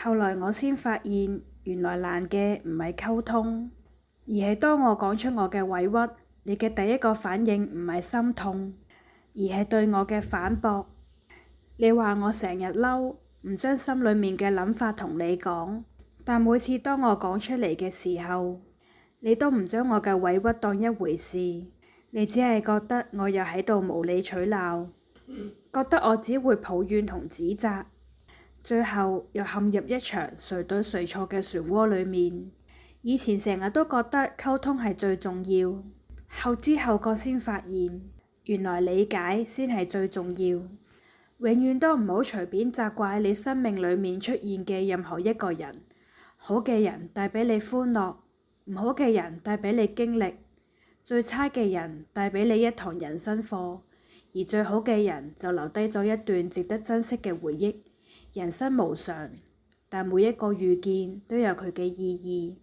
後來我先發現，原來難嘅唔係溝通，而係當我講出我嘅委屈，你嘅第一個反應唔係心痛，而係對我嘅反駁。你話我成日嬲，唔將心裏面嘅諗法同你講，但每次當我講出嚟嘅時候，你都唔將我嘅委屈當一回事，你只係覺得我又喺度無理取鬧，覺得我只會抱怨同指責，最後又陷入一場誰對誰錯嘅漩渦裏面。以前成日都覺得溝通係最重要，後知後覺先發現，原來理解先係最重要。永遠都唔好隨便責怪你生命裏面出現嘅任何一個人，好嘅人帶俾你歡樂，唔好嘅人帶俾你經歷，最差嘅人帶俾你一堂人生課，而最好嘅人就留低咗一段值得珍惜嘅回憶。人生無常，但每一個遇見都有佢嘅意義。